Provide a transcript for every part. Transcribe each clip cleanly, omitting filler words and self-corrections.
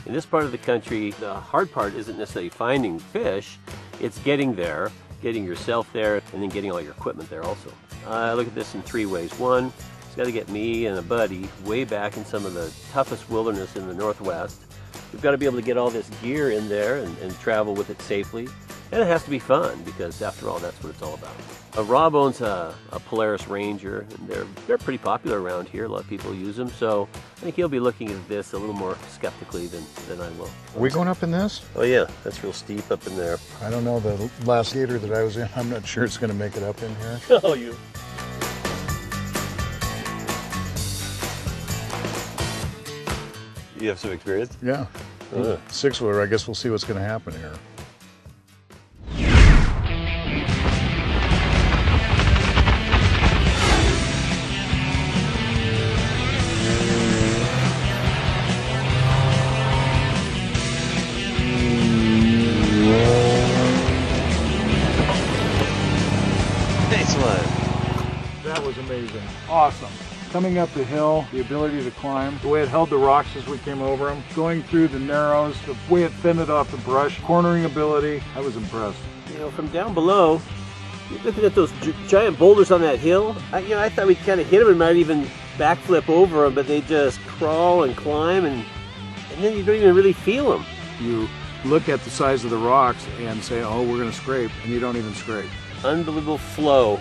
In this part of the country, the hard part isn't necessarily finding fish, it's getting there, getting yourself there, and then getting all your equipment there also. I look at this in 3 ways. One, it's got to get me and a buddy way back in some of the toughest wilderness in the Northwest. We've got to be able to get all this gear in there and travel with it safely. And it has to be fun, because after all, that's what it's all about. Rob owns a Polaris Ranger, and they're pretty popular around here. A lot of people use them, so I think he'll be looking at this a little more skeptically than I will. Are we going up in this? Oh yeah, that's real steep up in there. I don't know, the last Gator that I was in, I'm not sure it's going to make it up in here. Oh, you. You have some experience? Yeah. 6-wheeler, I guess we'll see what's going to happen here. Nice one. That was amazing. Awesome. Coming up the hill, the ability to climb, the way it held the rocks as we came over them, going through the narrows, the way it fended off the brush, cornering ability, I was impressed. You know, from down below, you're looking at those giant boulders on that hill. I thought we'd kind of hit them and might even backflip over them, but they just crawl and climb, and then you don't even really feel them. You look at the size of the rocks and say, oh, we're going to scrape, and you don't even scrape. Unbelievable flow.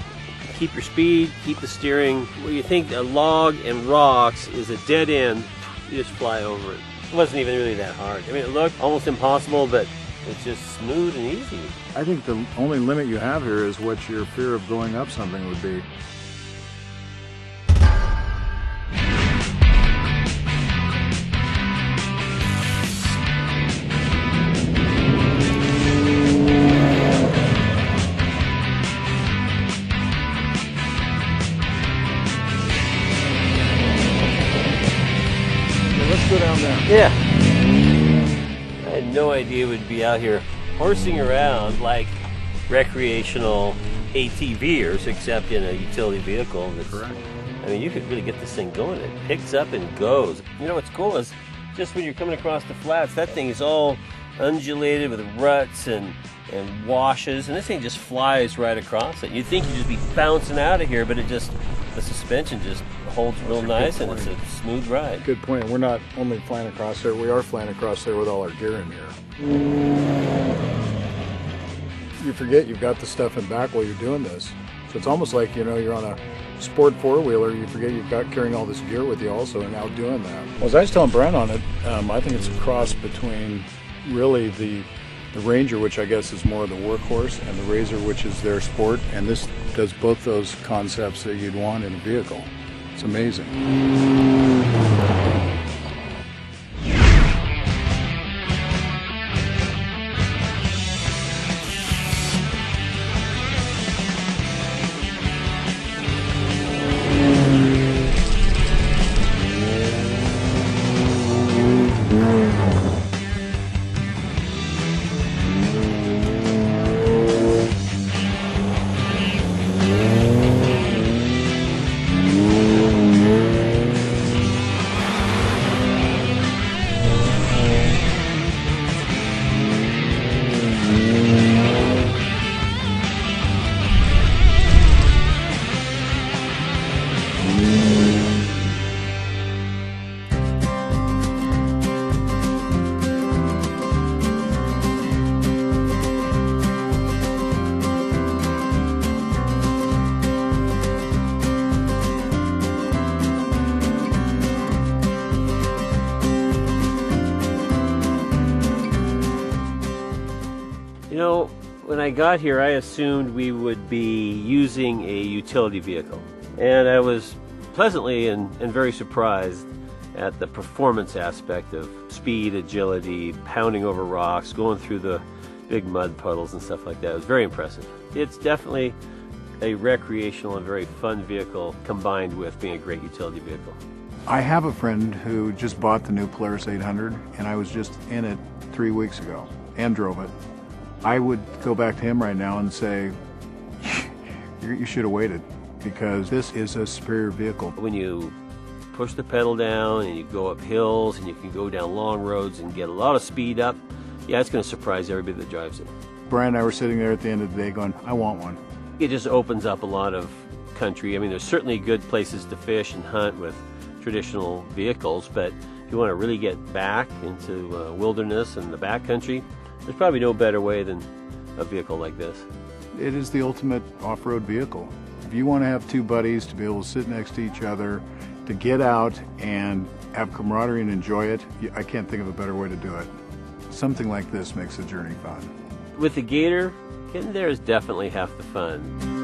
Keep your speed, keep the steering. Where you think a log and rocks is a dead end, you just fly over it. It wasn't even really that hard. I mean, it looked almost impossible, but it's just smooth and easy. I think the only limit you have here is what your fear of going up something would be. Let's go down there. Yeah. I had no idea we'd be out here horsing around like recreational ATVers, except in a utility vehicle. Correct. I mean, you could really get this thing going. It picks up and goes. You know what's cool is just when you're coming across the flats, that thing is all undulated with ruts and washes, and this thing just flies right across it. You'd think you'd just be bouncing out of here, but the suspension just holds real nice, and it's a smooth ride. Good point. We're not only flying across there, we are flying across there with all our gear in here. You forget you've got the stuff in back while you're doing this. So it's almost like, you know, you're on a sport four-wheeler, you forget you've got carrying all this gear with you also and out doing that. Well, as I was telling Brent on it, I think it's a cross between really the Ranger, which I guess is more of the workhorse, and the Razor, which is their sport, and this does both those concepts that you'd want in a vehicle. It's amazing. You know, when I got here, I assumed we would be using a utility vehicle. And I was pleasantly and very surprised at the performance aspect of speed, agility, pounding over rocks, going through the big mud puddles and stuff like that. It was very impressive. It's definitely a recreational and very fun vehicle combined with being a great utility vehicle. I have a friend who just bought the new Polaris 800, and I was just in it 3 weeks ago and drove it. I would go back to him right now and say, you should have waited, because this is a superior vehicle. When you push the pedal down and you go up hills and you can go down long roads and get a lot of speed up. Yeah, it's going to surprise everybody that drives it. Brian and I were sitting there at the end of the day going, I want one. It just opens up a lot of country. I mean, there's certainly good places to fish and hunt with traditional vehicles, but if you want to really get back into wilderness and the backcountry, there's probably no better way than a vehicle like this. It is the ultimate off-road vehicle. If you want to have two buddies to be able to sit next to each other, to get out and have camaraderie and enjoy it, I can't think of a better way to do it. Something like this makes the journey fun. With the Gator, getting there is definitely half the fun.